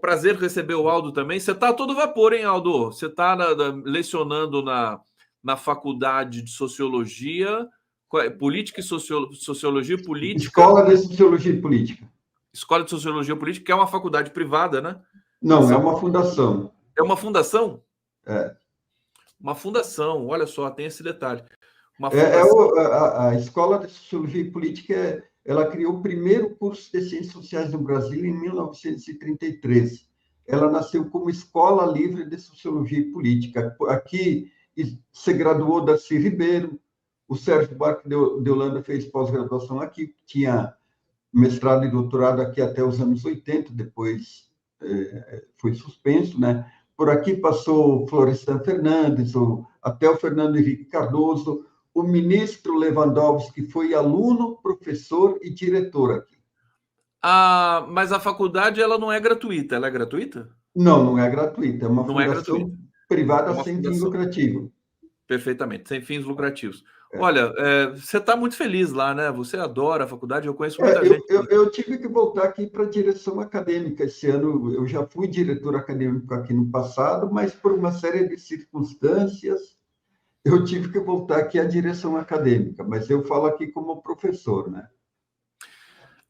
Prazer receber o Aldo também. Você está a todo vapor, hein, Aldo? Você está lecionando na faculdade de Sociologia, Política e Sociologia Política. Escola de Sociologia e Política. Escola de Sociologia Política, que é uma faculdade privada, né? Não, é uma fundação. É uma fundação? É. Uma fundação, olha só, tem esse detalhe. Uma fundação. A Escola de Sociologia e Política, ela criou o primeiro curso de Ciências Sociais no Brasil em 1933. Ela nasceu como Escola Livre de Sociologia e Política. Aqui se graduou Darcy Ribeiro, o Sérgio Buarque de Holanda fez pós-graduação aqui, tinha mestrado e doutorado aqui até os anos 80, depois foi suspenso, né? Por aqui passou Florestan Fernandes, até o Fernando Henrique Cardoso, o ministro Lewandowski foi aluno, professor e diretor aqui. Mas a faculdade ela não é gratuita, ela é gratuita? Não, não é gratuita, é uma não fundação privada sem fim lucrativo. Perfeitamente, sem fins lucrativos. Olha, você está muito feliz lá, né? Você adora a faculdade, eu conheço muita gente. Eu tive que voltar aqui para a direção acadêmica esse ano. Eu já fui diretor acadêmico aqui no passado, mas por uma série de circunstâncias, eu tive que voltar aqui à direção acadêmica. Mas eu falo aqui como professor, né?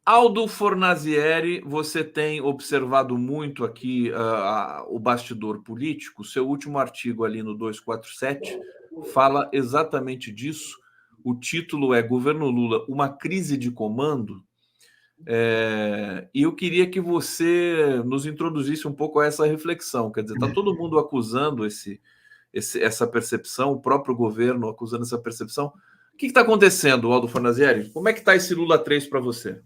Aldo Fornazieri, você tem observado muito aqui o bastidor político. Seu último artigo ali no 247 fala exatamente disso. O título é Governo Lula, uma crise de comando. E eu queria que você nos introduzisse um pouco a essa reflexão. Quer dizer, está todo mundo acusando essa percepção, o próprio governo acusando essa percepção. O que está acontecendo, Aldo Fornazieri? Como é que está esse Lula 3 para você?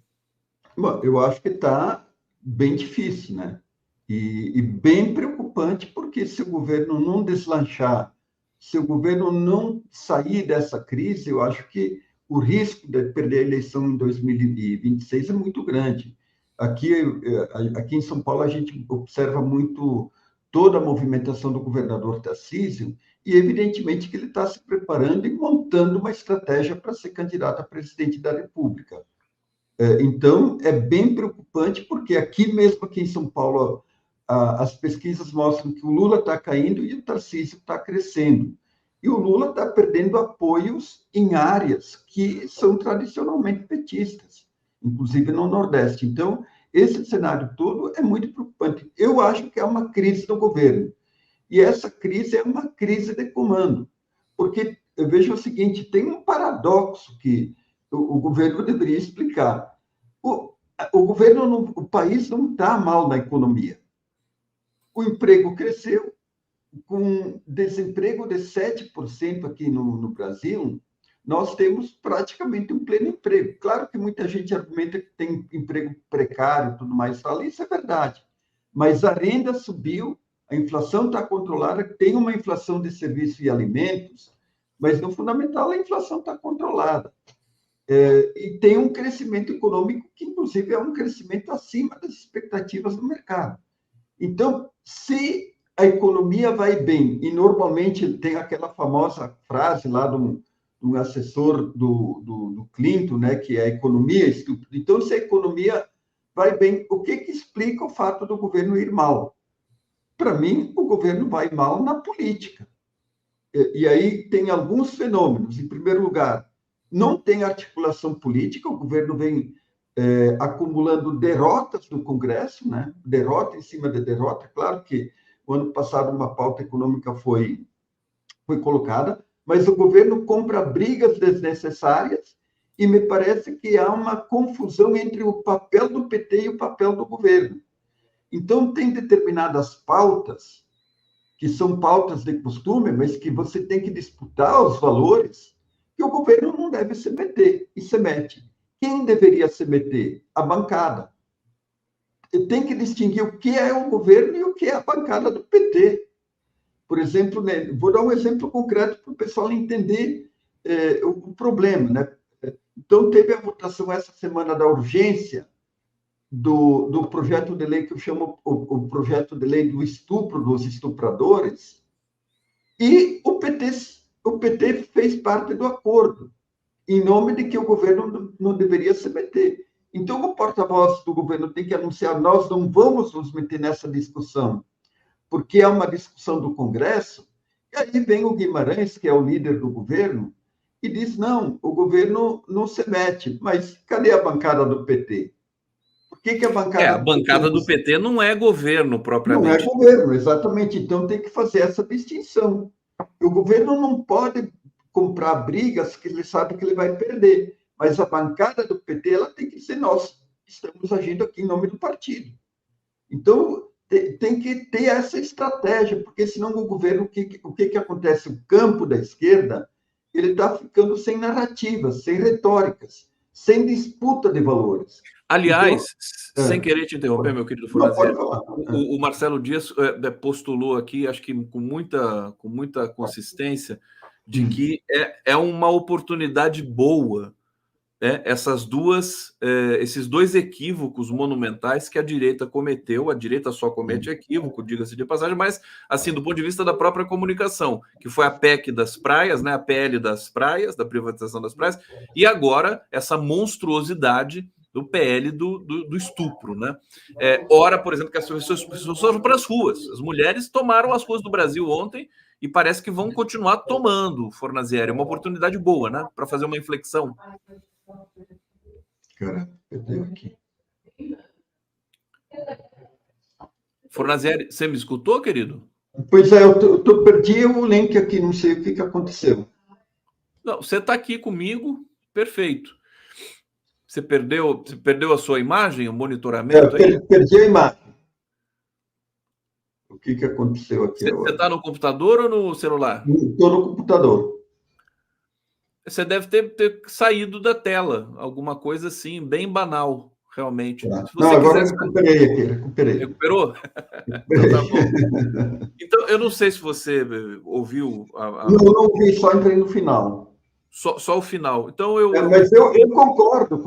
Bom, eu acho que está bem difícil, né? E bem preocupante, porque se o governo não deslanchar, se o governo não sair dessa crise, eu acho que o risco de perder a eleição em 2026 é muito grande. Aqui em São Paulo, a gente observa muito toda a movimentação do governador Tarcísio, e evidentemente que ele está se preparando e montando uma estratégia para ser candidato a presidente da República. Então, é bem preocupante, porque aqui em São Paulo, as pesquisas mostram que o Lula está caindo e o Tarcísio está crescendo. E o Lula está perdendo apoios em áreas que são tradicionalmente petistas, inclusive no Nordeste. Então, esse cenário todo é muito preocupante. Eu acho que é uma crise do governo. E essa crise é uma crise de comando. Porque eu vejo o seguinte, tem um paradoxo que o governo deveria explicar. O país não está mal na economia. O emprego cresceu, com desemprego de 7% aqui no Brasil, nós temos praticamente um pleno emprego. Claro que muita gente argumenta que tem emprego precário e tudo mais, isso é verdade. Mas a renda subiu, a inflação está controlada, tem uma inflação de serviços e alimentos, mas no fundamental a inflação está controlada. E tem um crescimento econômico que, inclusive, é um crescimento acima das expectativas do mercado. Então, se a economia vai bem, e normalmente tem aquela famosa frase lá de um assessor do Clinton, né, que é a economia estúpida. Então, se a economia vai bem, o que explica o fato do governo ir mal? Para mim, o governo vai mal na política. E aí tem alguns fenômenos. Em primeiro lugar, não tem articulação política, o governo vem acumulando derrotas no Congresso, né? Derrota em cima de derrota. Claro que o ano passado uma pauta econômica foi colocada, mas o governo compra brigas desnecessárias e me parece que há uma confusão entre o papel do PT e o papel do governo. Então, tem determinadas pautas, que são pautas de costume, mas que você tem que disputar os valores, que o governo não deve se meter, e se mete. Quem deveria se meter? A bancada. Tem que distinguir o que é o governo e o que é a bancada do PT. Por exemplo, né, vou dar um exemplo concreto para o pessoal entender o problema. Né? Então, teve a votação essa semana da urgência do projeto de lei que eu chamo o projeto de lei do estupro dos estupradores, e o PT fez parte do acordo, em nome de que o governo não deveria se meter. Então, o porta-voz do governo tem que anunciar: nós não vamos nos meter nessa discussão, porque é uma discussão do Congresso. E aí vem o Guimarães, que é o líder do governo, e diz: não, o governo não se mete. Mas cadê a bancada do PT? Por que a bancada A do PT bancada do PT não é governo não é propriamente. governo, exatamente. Então tem que fazer essa distinção. O governo não pode comprar brigas que ele sabe que ele vai perder, mas a bancada do PT ela tem que ser nós. Estamos agindo aqui em nome do partido. Então tem que ter essa estratégia, porque senão o governo, o que acontece? O campo da esquerda ele está ficando sem narrativas, sem retóricas, sem disputa de valores. Então, Aliás, sem querer te interromper, meu querido não pode Fornazieri, falar. o Marcelo Dias postulou aqui, acho que com muita consistência, de que é uma oportunidade boa, né, esses dois equívocos monumentais que a direita cometeu. A direita só comete equívoco, diga-se de passagem, mas assim, do ponto de vista da própria comunicação, que foi a PEC das praias, né, a PL das praias, da privatização das praias, e agora essa monstruosidade do PL do estupro, né? Ora, por exemplo, que as pessoas foram para as ruas. As mulheres tomaram as ruas do Brasil ontem e parece que vão continuar tomando, Fornazieri. É uma oportunidade boa, né? Para fazer uma inflexão. Cara, perdeu aqui. Fornazieri, você me escutou, querido? Pois é, perdi o link aqui, não sei o que aconteceu. Não, você está aqui comigo, perfeito. Você perdeu a sua imagem, o monitoramento aí? Perdi a imagem. O que aconteceu aqui Você agora? está no computador ou no celular? Estou no computador. Você deve ter saído da tela, alguma coisa assim, bem banal, realmente. Tá. Se Não, você agora quiser. eu recuperei aqui, recuperei. Recuperou? Então tá bom. Então, eu não sei se você ouviu Não vi, só entrei no final. só o final. Então, Mas eu concordo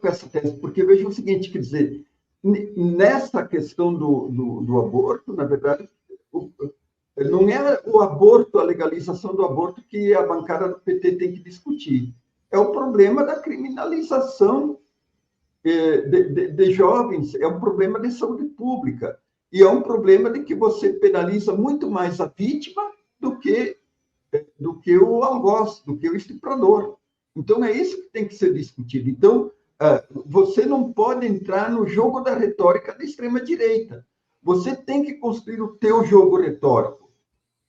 com essa tese, porque veja o seguinte, quer dizer, nessa questão do aborto, na verdade, não é o aborto, a legalização do aborto que a bancada do PT tem que discutir. É o problema da criminalização de jovens, é um problema de saúde pública. E é um problema de que você penaliza muito mais a vítima do que o algoz, do que o estuprador. Então, é isso que tem que ser discutido. Então, você não pode entrar no jogo da retórica da extrema-direita. Você tem que construir o teu jogo retórico.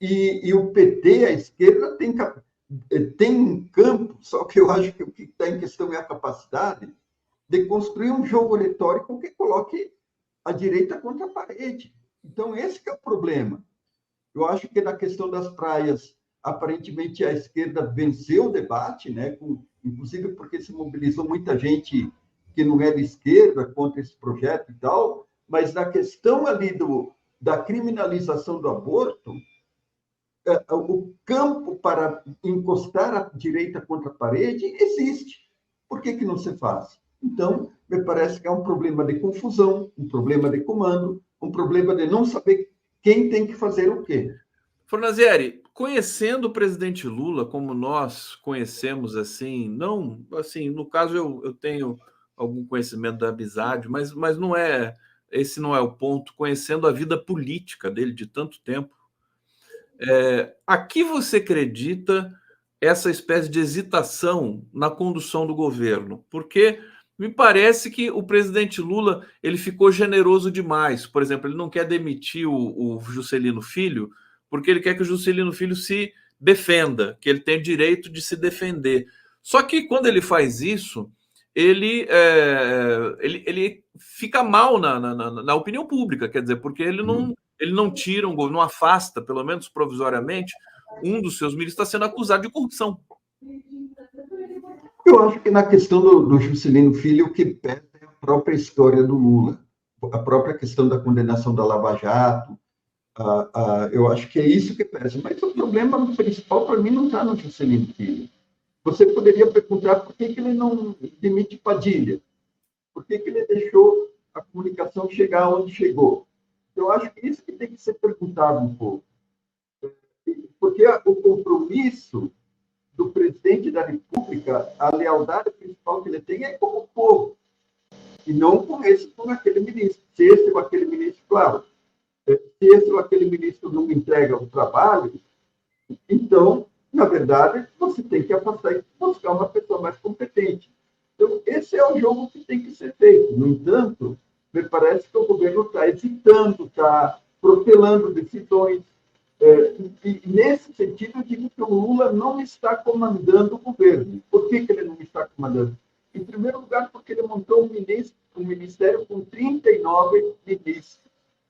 E o PT, a esquerda, tem um campo, só que eu acho que o que está em questão é a capacidade de construir um jogo retórico que coloque a direita contra a parede. Então, esse que é o problema. Eu acho que na questão das praias, aparentemente a esquerda venceu o debate, né? Inclusive porque se mobilizou muita gente que não é de esquerda contra esse projeto e tal, mas na questão ali da criminalização do aborto, o campo para encostar a direita contra a parede existe. Por que não se faz? Então, me parece que é um problema de confusão, um problema de comando, um problema de não saber quem tem que fazer o quê. Fornazieri, conhecendo o presidente Lula como nós conhecemos, assim, não, assim, no caso eu tenho algum conhecimento da amizade, mas esse não é o ponto, conhecendo a vida política dele de tanto tempo. A que você acredita essa espécie de hesitação na condução do governo? Porque me parece que o presidente Lula ele ficou generoso demais. Por exemplo, ele não quer demitir o Juscelino Filho, porque ele quer que o Juscelino Filho se defenda, que ele tem direito de se defender. Só que quando ele faz isso, ele fica mal na opinião pública, quer dizer, porque ele não tira não afasta, pelo menos provisoriamente, um dos seus ministros está sendo acusado de corrupção. Eu acho que na questão do Juscelino Filho, o que pesa é a própria história do Lula, a própria questão da condenação da Lava Jato. Eu acho que é isso que pesa. Mas o problema principal, para mim, não está no Juscelino Filho. Você poderia perguntar por que ele não demite Padilha? Por que ele deixou a comunicação chegar onde chegou? Eu acho que isso que tem que ser perguntado um pouco. Porque o compromisso do presidente da República, a lealdade principal que ele tem é com o povo. E não com esse ou com aquele ministro. Se esse ou aquele ministro, claro, se esse ou aquele ministro não entrega o trabalho, então, na verdade, você tem que afastar e buscar uma pessoa mais competente. Então, esse é o jogo que tem que ser feito. No entanto, me parece que o governo está hesitando, está protelando decisões. E, nesse sentido, eu digo que o Lula não está comandando o governo. Por que ele não está comandando? Em primeiro lugar, porque ele montou um ministério com 39 ministros,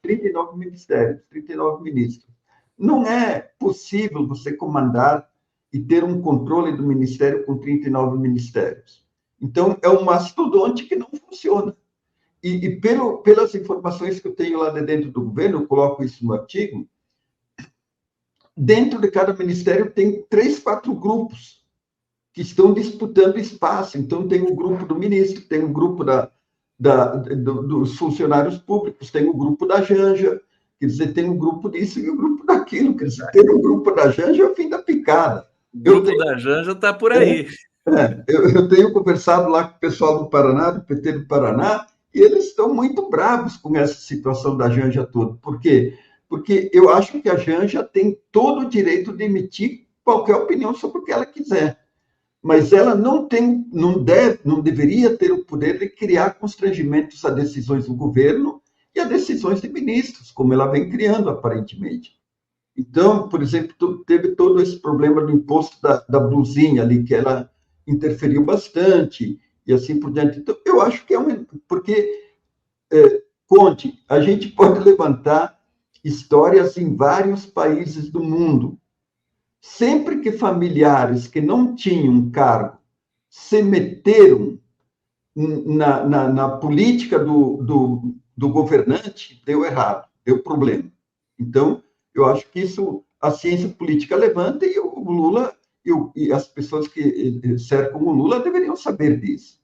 39 ministérios, 39 ministros. Não é possível você comandar e ter um controle do ministério com 39 ministérios. Então, é um mastodonte que não funciona. E pelas informações que eu tenho lá de dentro do governo, eu coloco isso no artigo, dentro de cada ministério tem 3, 4 grupos que estão disputando espaço. Então, tem o grupo do ministro, tem o grupo dos funcionários públicos, tem o grupo da Janja, quer dizer, tem um grupo disso e o grupo daquilo. Quer dizer, ter um grupo da Janja é o fim da picada. O grupo da Janja está por aí. Eu tenho conversado lá com o pessoal do Paraná, do PT do Paraná, e eles estão muito bravos com essa situação da Janja toda. Por quê? Porque eu acho que a Janja tem todo o direito de emitir qualquer opinião sobre o que ela quiser. Mas ela não deveria ter o poder de criar constrangimentos a decisões do governo e a decisões de ministros, como ela vem criando, aparentemente. Então, por exemplo, teve todo esse problema do imposto da blusinha ali, que ela interferiu bastante, e assim por diante. Então, eu acho que porque, Conte, a gente pode levantar histórias em vários países do mundo. Sempre que familiares que não tinham cargo se meteram na política do governante, deu errado, deu problema. Então, eu acho que isso a ciência política levanta e o Lula e as pessoas que cercam o Lula deveriam saber disso.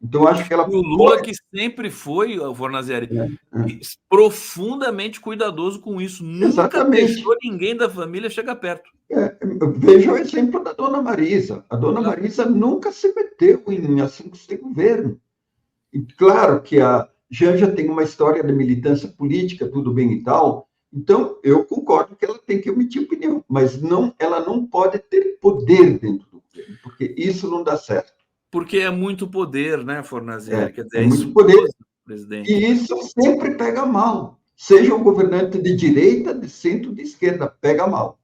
Então, acho que ela... E o Lula que sempre foi, Fornazieri, profundamente cuidadoso com isso. Nunca deixou ninguém da família chegar perto. Veja o exemplo da dona Marisa. A dona Marisa nunca se meteu em assuntos de governo. E claro que a Janja tem uma história de militância política, tudo bem e tal. Então, eu concordo que ela tem que emitir opinião, mas ela não pode ter poder dentro do governo, porque isso não dá certo. Porque é muito poder, né, Fornazieri? Quer dizer, é muito poder. Presidente. E isso sempre pega mal. Seja um governante de direita, de centro, de esquerda, pega mal.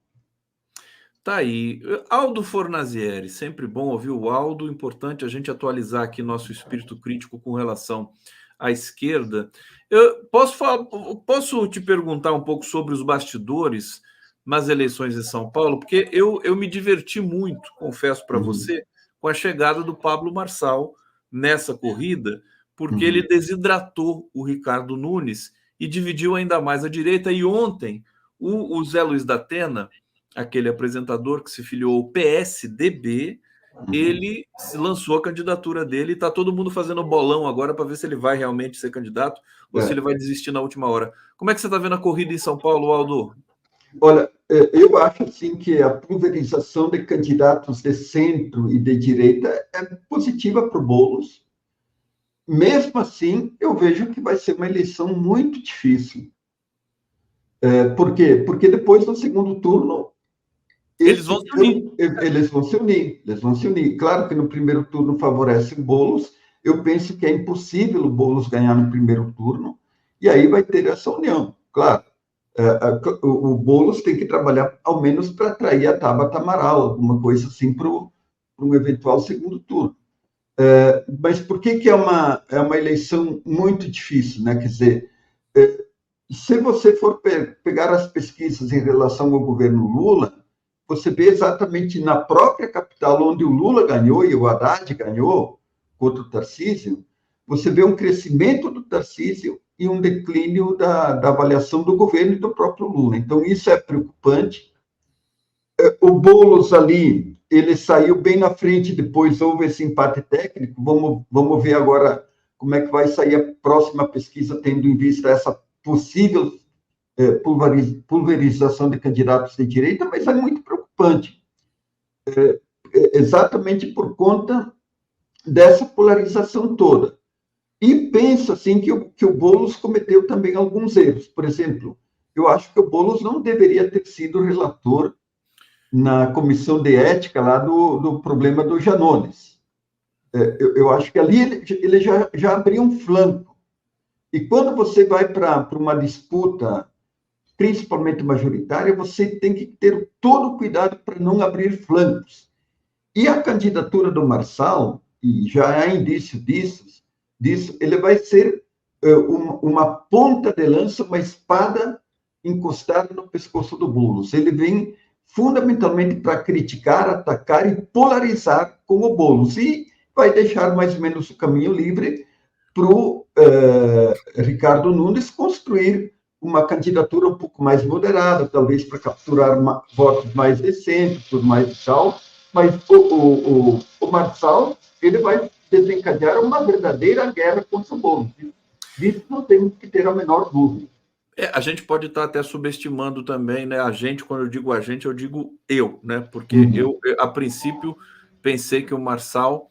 Tá aí. Aldo Fornazieri, sempre bom ouvir o Aldo. Importante a gente atualizar aqui nosso espírito crítico com relação à esquerda. Eu posso te perguntar um pouco sobre os bastidores nas eleições em São Paulo? Porque eu me diverti muito, confesso para você, com a chegada do Pablo Marçal nessa corrida, porque ele desidratou o Ricardo Nunes e dividiu ainda mais a direita. E ontem, o Zé Luiz da Atena, aquele apresentador que se filiou ao PSDB, ele lançou a candidatura dele e está todo mundo fazendo bolão agora para ver se ele vai realmente ser candidato ou se ele vai desistir na última hora. Como é que você está vendo a corrida em São Paulo, Aldo? Olha, eu acho assim que a pulverização de candidatos de centro e de direita é positiva para o Boulos. Mesmo assim, eu vejo que vai ser uma eleição muito difícil. Por quê? Porque depois, no segundo turno, eles vão se unir. Eles vão se unir. Claro que no primeiro turno favorece o Boulos. Eu penso que é impossível o Boulos ganhar no primeiro turno, e aí vai ter essa união. Claro, o Boulos tem que trabalhar, ao menos, para atrair a Tabata Amaral, alguma coisa assim, para um eventual segundo turno. Mas por que é uma eleição muito difícil, né? Quer dizer, se você for pegar as pesquisas em relação ao governo Lula, você vê exatamente na própria capital, onde o Lula ganhou e o Haddad ganhou contra o Tarcísio, você vê um crescimento do Tarcísio e um declínio da avaliação do governo e do próprio Lula. Então, isso é preocupante. O Boulos ali, ele saiu bem na frente, depois houve esse empate técnico. Vamos ver agora como é que vai sair a próxima pesquisa, tendo em vista essa possível pulverização de candidatos de direita, mas é muito preocupante. Exatamente por conta dessa polarização toda. E penso assim que o Boulos cometeu também alguns erros. Por exemplo, eu acho que o Boulos não deveria ter sido relator na comissão de ética lá do problema do Janones. Eu acho que ali ele já abriu um flanco. E quando você vai para uma disputa, principalmente majoritária, você tem que ter todo o cuidado para não abrir flancos. E a candidatura do Marçal, e já há indício disso, ele vai ser uma ponta de lança, uma espada encostada no pescoço do Boulos. Ele vem fundamentalmente para criticar, atacar e polarizar com o Boulos. E vai deixar mais ou menos o caminho livre para o Ricardo Nunes construir uma candidatura um pouco mais moderada, talvez para capturar votos mais decentes, tudo mais e tal, mas o Marçal, ele vai desencadear uma verdadeira guerra contra o Boulos. Disso não temos que ter a menor dúvida. A gente pode estar até subestimando também, né? A gente, quando eu digo a gente, eu digo eu, né? Porque eu, a princípio, pensei que o Marçal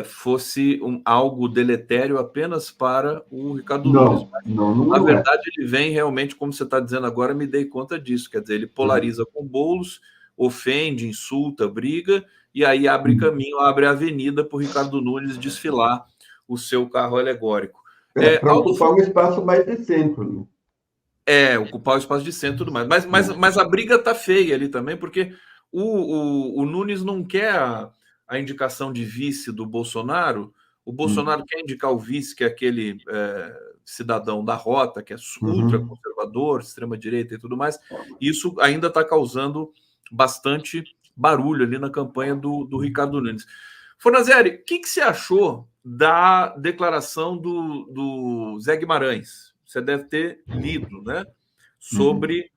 fosse algo deletério apenas para o Ricardo Nunes. Não Na verdade, ele vem realmente, como você está dizendo agora, me dei conta disso. Quer dizer, ele polariza com Boulos, ofende, insulta, briga, e aí abre caminho, abre a avenida para o Ricardo Nunes desfilar o seu carro alegórico. Para ocupar um espaço mais de centro. Ocupar o espaço de centro e tudo mais. Mas a briga tá feia ali também, porque o Nunes não quer a indicação de vice do Bolsonaro. O Bolsonaro quer indicar o vice, que é aquele cidadão da rota, que é ultraconservador, extrema-direita e tudo mais. Isso ainda está causando bastante barulho ali na campanha do Ricardo Nunes. Fornazieri, o que você achou da declaração do Zé Guimarães? Você deve ter lido, né? Sobre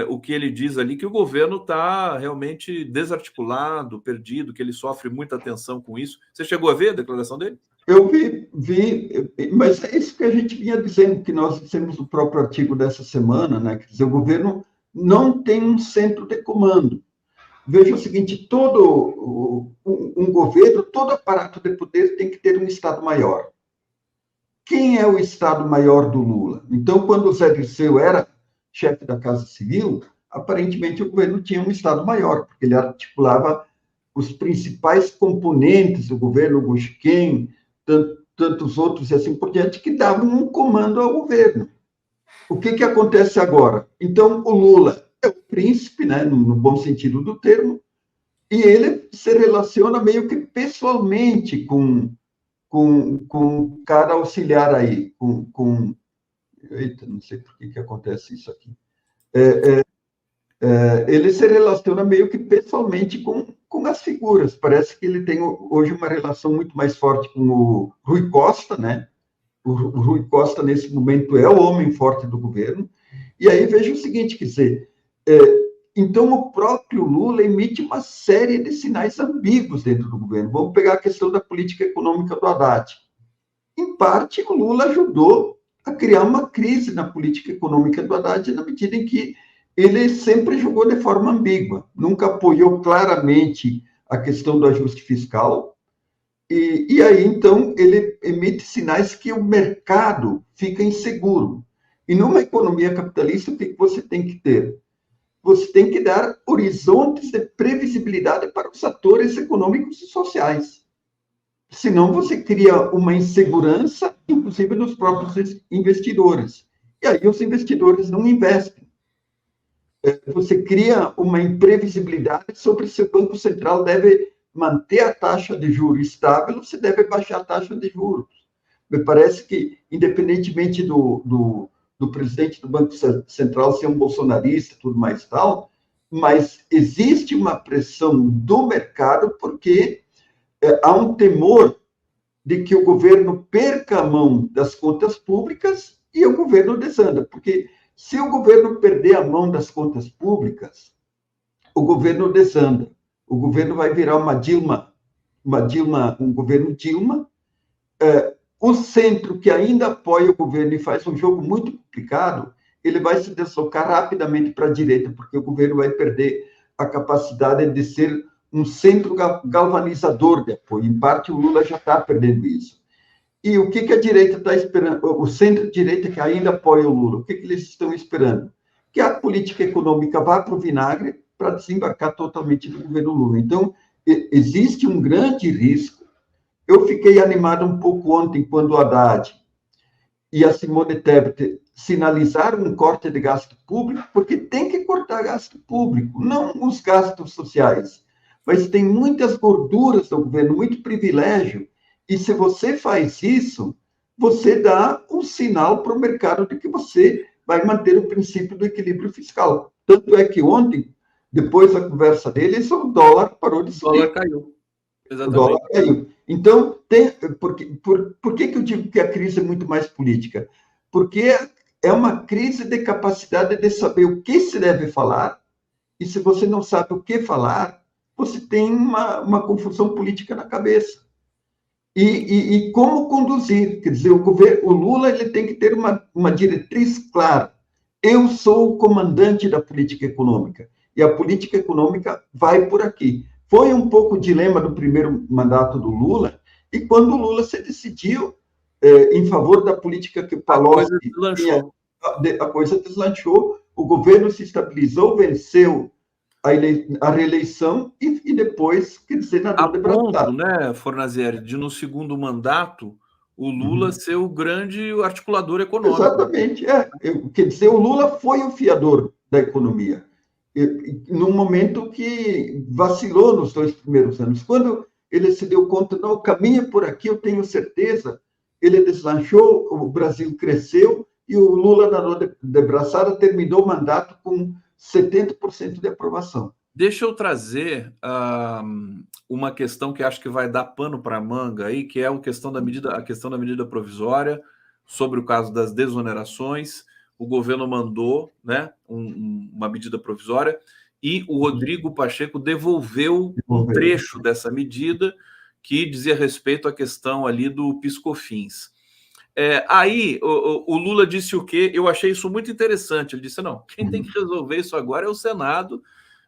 o que ele diz ali, que o governo está realmente desarticulado, perdido, que ele sofre muita tensão com isso. Você chegou a ver a declaração dele? Eu vi, mas é isso que a gente vinha dizendo, que nós dissemos no próprio artigo dessa semana, né? Quer dizer, o governo não tem um centro de comando. Veja o seguinte, todo um governo, todo aparato de poder tem que ter um Estado-Maior. Quem é o Estado-Maior do Lula? Então, quando o Zé Dirceu era chefe da Casa Civil, aparentemente o governo tinha um Estado-Maior, porque ele articulava os principais componentes do governo, o Gusquem, tantos outros e assim por diante, que davam um comando ao governo. O que acontece agora? Então, o Lula é o príncipe, né, no bom sentido do termo, e ele se relaciona meio que pessoalmente com cada auxiliar aí, Eita, não sei por que acontece isso aqui. Ele se relaciona meio que pessoalmente com as figuras. Parece que ele tem hoje uma relação muito mais forte com o Rui Costa, né? O Rui Costa, nesse momento, é o homem forte do governo. E aí veja o seguinte, quer dizer, então o próprio Lula emite uma série de sinais ambíguos dentro do governo. Vamos pegar a questão da política econômica do Haddad. Em parte, o Lula ajudou a criar uma crise na política econômica do Haddad, na medida em que ele sempre jogou de forma ambígua, nunca apoiou claramente a questão do ajuste fiscal, e aí, então, ele emite sinais que o mercado fica inseguro. E numa economia capitalista, o que você tem que ter? Você tem que dar horizontes de previsibilidade para os atores econômicos e sociais. Senão, você cria uma insegurança, inclusive nos próprios investidores. E aí, os investidores não investem. Você cria uma imprevisibilidade sobre se o Banco Central deve manter a taxa de juros estável ou se deve baixar a taxa de juros. Me parece que, independentemente do presidente do Banco Central ser um bolsonarista e tudo mais tal, mas existe uma pressão do mercado porque há um temor de que o governo perca a mão das contas públicas e o governo desanda, porque se o governo perder a mão das contas públicas, o governo desanda. O governo vai virar um governo Dilma. O centro, que ainda apoia o governo e faz um jogo muito complicado, ele vai se deslocar rapidamente para a direita, porque o governo vai perder a capacidade de ser um centro galvanizador de apoio. Em parte, o Lula já está perdendo isso. E o que a direita está esperando? O centro-direita que ainda apoia o Lula, o que eles estão esperando? Que a política econômica vá para o vinagre para desembarcar totalmente no governo Lula. Então, existe um grande risco. Eu fiquei animado um pouco ontem quando o Haddad e a Simone Tebet sinalizaram um corte de gasto público, porque tem que cortar gasto público, não os gastos sociais. Mas tem muitas gorduras do governo, muito privilégio, e se você faz isso, você dá um sinal para o mercado de que você vai manter o princípio do equilíbrio fiscal. Tanto é que ontem, depois da conversa deles, o dólar parou de subir. O dólar caiu. O dólar caiu. Então, por que eu digo que a crise é muito mais política? Porque é uma crise de capacidade de saber o que se deve falar, e se você não sabe o que falar, você tem uma confusão política na cabeça. E como conduzir? Quer dizer, o Lula ele tem que ter uma diretriz clara. Eu sou o comandante da política econômica, e a política econômica vai por aqui. Foi um pouco o dilema do primeiro mandato do Lula, e quando o Lula se decidiu em favor da política que o Palocci tinha, a coisa deslanchou, o governo se estabilizou, venceu a reeleição e depois, quer dizer, a ponto, né, Fornazieri, de no segundo mandato o Lula ser o grande articulador econômico. Exatamente, quer dizer, o Lula foi o fiador da economia, num momento que vacilou nos 2 primeiros anos. Quando ele se deu conta, não, caminha por aqui, eu tenho certeza, ele deslanchou, o Brasil cresceu, e o Lula, na de braçada, terminou o mandato com 70% de aprovação. Deixa eu trazer uma questão que acho que vai dar pano para a manga aí, que é a questão da medida provisória, sobre o caso das desonerações. O governo mandou, né, uma medida provisória, e o Rodrigo Pacheco devolveu um trecho dessa medida que dizia respeito à questão ali do PiscoFins. Aí o Lula disse o quê? Eu achei isso muito interessante. Ele disse, não, quem tem que resolver isso agora é o Senado,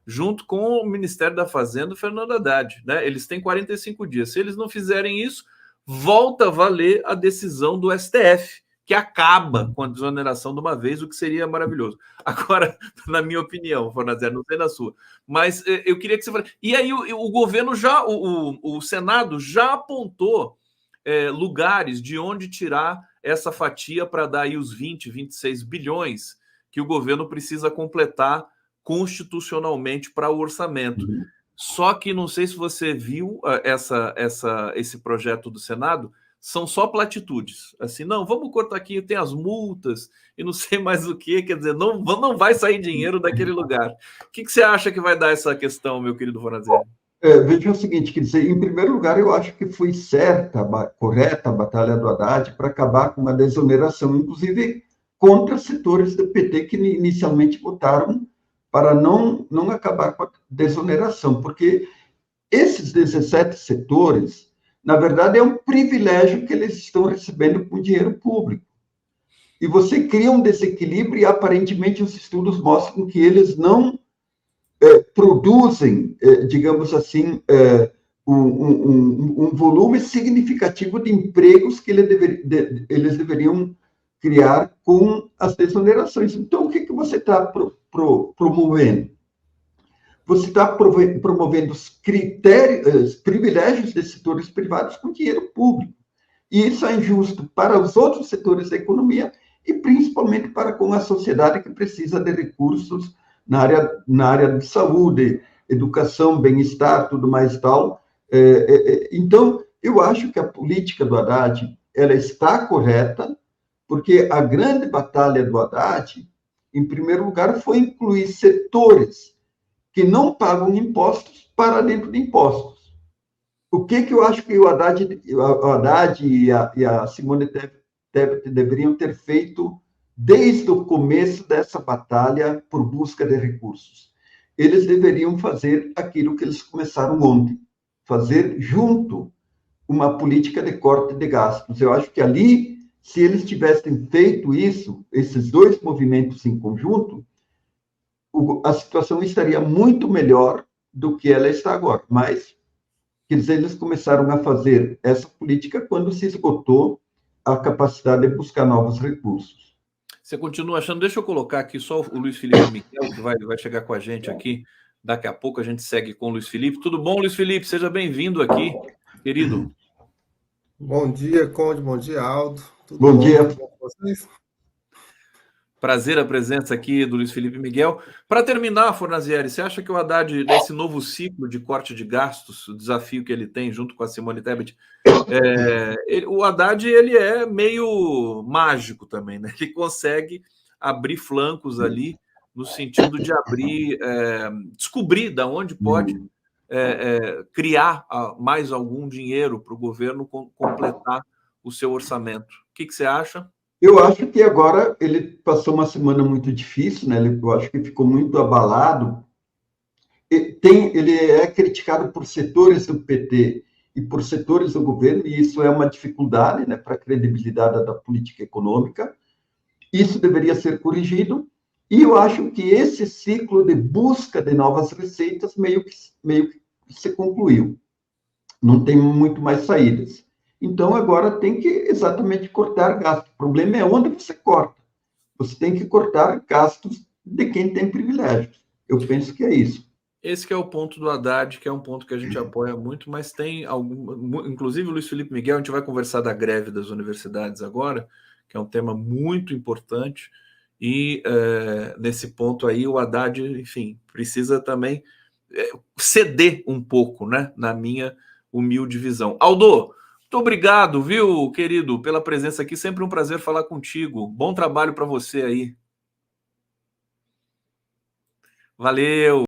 junto com o Ministério da Fazenda, o Fernando Haddad, né? Eles têm 45 dias. Se eles não fizerem isso, volta a valer a decisão do STF, que acaba com a desoneração de uma vez, o que seria maravilhoso. Agora, na minha opinião, Fornazieri, não sei na sua, mas eu queria que você falasse. E aí o governo já, o Senado já apontou lugares de onde tirar essa fatia para dar aí os 20, 26 bilhões que o governo precisa completar constitucionalmente para o orçamento. Só que não sei se você viu esse projeto do Senado, são só platitudes. Assim, não, vamos cortar aqui, tem as multas e não sei mais o que, quer dizer, não vai sair dinheiro daquele lugar. O que você acha que vai dar essa questão, meu querido Fornazieri? Veja o seguinte, quer dizer, em primeiro lugar, eu acho que foi correta a batalha do Haddad para acabar com uma desoneração, inclusive contra setores do PT que inicialmente votaram para não acabar com a desoneração, porque esses 17 setores, na verdade, é um privilégio que eles estão recebendo com dinheiro público. E você cria um desequilíbrio e, aparentemente, os estudos mostram que eles não produzem, digamos assim, um volume significativo de empregos que eles deveriam criar com as desonerações. Então, o que você está promovendo? Você está promovendo os privilégios de setores privados com dinheiro público. E isso é injusto para os outros setores da economia e principalmente para com a sociedade que precisa de recursos na área de saúde, educação, bem-estar, tudo mais e tal. Então, eu acho que a política do Haddad ela está correta, porque a grande batalha do Haddad, em primeiro lugar, foi incluir setores que não pagam impostos para dentro de impostos. O que eu acho que o Haddad e a Simone Tebet deveriam ter feito desde o começo dessa batalha por busca de recursos? Eles deveriam fazer aquilo que eles começaram ontem, fazer junto uma política de corte de gastos. Eu acho que ali, se eles tivessem feito isso, esses dois movimentos em conjunto, a situação estaria muito melhor do que ela está agora. Mas Quer dizer, eles começaram a fazer essa política quando se esgotou a capacidade de buscar novos recursos. Você continua achando... Deixa eu colocar aqui só o Luiz Felipe Miguel, que vai chegar com a gente aqui. Daqui a pouco a gente segue com o Luiz Felipe. Tudo bom, Luiz Felipe? Seja bem-vindo aqui, querido. Bom dia, Conde. Bom dia, Aldo. Tudo Bom bom? dia. Tudo bom com vocês? Prazer a presença aqui do Luiz Felipe Miguel. Para terminar, Fornazieri, você acha que o Haddad, nesse novo ciclo de corte de gastos, o desafio que ele tem junto com a Simone Tebet, o Haddad ele é meio mágico também, né? Ele consegue abrir flancos ali no sentido de descobrir da onde pode criar mais algum dinheiro para o governo completar o seu orçamento. O que você acha? Eu acho que agora ele passou uma semana muito difícil, né? Eu acho que ficou muito abalado. Ele é criticado por setores do PT e por setores do governo, e isso é uma dificuldade, né, para a credibilidade da política econômica. Isso deveria ser corrigido, e eu acho que esse ciclo de busca de novas receitas meio que se concluiu. Não tem muito mais saídas. Então, agora tem que exatamente cortar gastos. O problema é onde você corta. Você tem que cortar gastos de quem tem privilégios. Eu penso que é isso. Esse que é o ponto do Haddad, que é um ponto que a gente apoia muito, mas tem inclusive o Luiz Felipe Miguel, a gente vai conversar da greve das universidades agora, que é um tema muito importante, e nesse ponto aí o Haddad, enfim, precisa também ceder um pouco, né, na minha humilde visão. Aldo, muito obrigado, viu, querido, pela presença aqui, sempre um prazer falar contigo. Bom trabalho para você aí. Valeu!